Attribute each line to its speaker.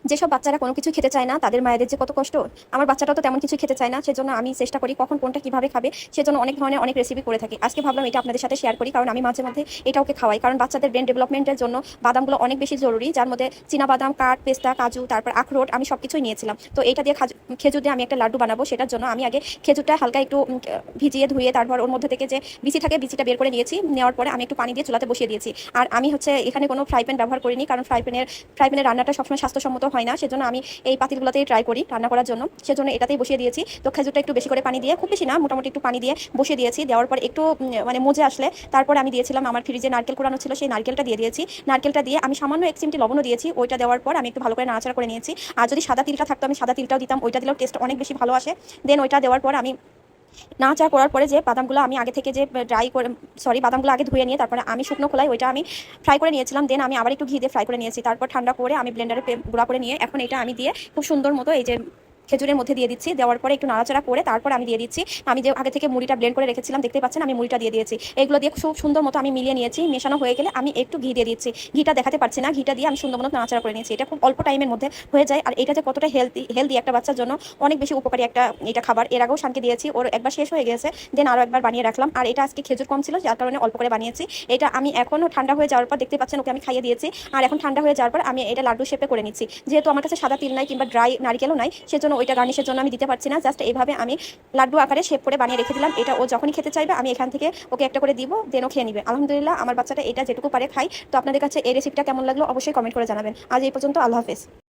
Speaker 1: যেসব বাচ্চারা কোনো কিছু খেতে চায় না তাদের মায়েদের যে কত কষ্ট, আমার বাচ্চাটাও তো তেমন কিছু খেতে চায় না। সেজন্য আমি চেষ্টা করি কখন কোনটা কিভাবে খাবে, সেজন্য অনেক ধরনের অনেক রেসিপি করে থাকি। আজকে ভাবলাম এটা আপনাদের সাথে শেয়ার করি, কারণ আমি মাঝে মধ্যে এটা ওকে খাওয়াই। কারণ বাচ্চাদের ব্রেন ডেভেলপমেন্টের জন্য বাদামগুলো অনেক বেশি জরুরি, যার মধ্যে চীনা বাদাম, কাঠ, পেস্তা, কাজু, তারপর আখরোট, আমি সব কিছুই নিয়েছিলাম। তো এটা দিয়ে খেজুর দিয়ে আমি একটা লাড্ডু বানাবো। সেটার জন্য আমি আগে খেজুরটা হালকা একটু ভিজিয়ে ধুয়ে তারপর ওর মধ্যে থেকে যে বিচি থাকে বিচিটা বের করে নিয়েছি। নেওয়ার পরে আমি একটু পানি দিয়ে চুলাতে বসিয়ে দিয়েছি। আর আমি এখানে কোনো ফ্রাই প্যান ব্যবহার করিনি, কারণ ফ্রাই প্যানের রান্নাটা সবসময় স্বাস্থ্যসম্মত হয় না। সেজন্য আমি এই পাতিলগুলোতেই ট্রাই করি রান্না করার জন্য, সেজন্য এটাতেই বসিয়ে দিয়েছি। তো খেজুরটা একটু বেশি করে পানি দিয়ে, খুব বেশি না, মোটামুটি একটু পানি দিয়ে বসিয়ে দিয়েছি। দেওয়ার পর একটু মানে মজে আসলে তারপরে আমি দিয়েছিলাম আমার ফ্রিজে নারকেল কুড়ানো ছিল, সেই নারকেলটা দিয়ে দিয়েছি। নারকেলটা দিয়ে আমি সামান্য 1 চিমটি লবণও দিয়েছি। ওইটা দেওয়ার পর আমি একটু ভালো করে নাড়াচাড়া করে নিয়েছি। আর যদি সাদা তিলটা থাকতো আমি সাদা তিলটাও দিতাম, ওইটা দিলেও টেস্ট অনেক বেশি ভালো আসে। দেন ওইটা দেওয়ার পর আমি নাড়াচাড়া করার পরে যে বাদামগুলো আমি আগে থেকে যে ড্রাই করে, বাদামগুলো আগে ধুয়ে নিয়ে তারপরে আমি শুকনো খোলায় ওইটা আমি ফ্রাই করে নিয়েছিলাম। দেন আমি আবার একটু ঘি দিয়ে ফ্রাই করে নিয়েছি। তারপর ঠান্ডা করে আমি ব্লেন্ডারে গুঁড়া করে নিয়ে এখন এটা আমি দিয়ে খুব সুন্দর মতো এই যে খেজুরের মধ্যে দিয়ে দিচ্ছি। দেওয়ার পরে একটু নাড়াচাড়া করে তারপর আমি দিয়ে দিচ্ছি আমি যে আগে থেকে মুড়িটা ব্লেন্ড করে রেখেছিলাম, দেখতে পাচ্ছেন আমি মুড়িটা দিয়ে দিয়েছি। এগুলো দিয়ে খুব সুন্দর মতো আমি মিলিয়ে নিয়েছি। মেশানো হয়ে গেলে আমি একটু ঘি দিয়ে দিচ্ছি। ঘিটা দেখাতে পারছি না, ঘিটা দিয়ে আমি সুন্দর মতো নাড়াচাড়া করে নিয়েছি। এটা খুব অল্প টাইমের মধ্যে হয়ে যায়। আর এটা যে কতটা হেলদি একটা বাচ্চার জন্য অনেক বেশি উপকারী একটা এটা খাবার। এর আগেও শানকে দিয়েছি, ওর একবার শেষ হয়ে গেছে, দেন আরও একবার বানিয়ে রাখলাম। আর এটা আজকে খেজুর কম ছিল যার কারণে অল্প করে বানিয়েছি। এটা আমি এখনও ঠান্ডা হয়ে যাওয়ার পর দেখতে পাচ্ছেন ওকে আমি খাইয়ে দিয়েছি। আর এখন ঠান্ডা হয়ে যাওয়ার পর আমি এটা লাড্ডু শেপে করে নিচ্ছি। যেহেতু আমার কাছে সাদা তিল নাই কিংবা ড্রাই নারকেলও নাই, সেজন্য ওইটা গার্নিশের জন্য আমি দিতে পারছি না। জাস্ট এইভাবে আমি লাড্ডু আকারে শেপ করে বানিয়ে রেখে দিলাম। এটা ও যখনই খেতে চাইবে আমি এখান থেকে ওকে একটা করে দিব, দেন ও খেয়ে নিবে। আলহামদুলিল্লাহ আমার বাচ্চাটা এটা যেটুকু পারে খাই। তো আপনাদের কাছে এই রেসিপিটা কেমন লাগলো অবশ্যই কমেন্ট করে জানাবেন। আজ এই পর্যন্ত, আল্লাহ হাফেজ।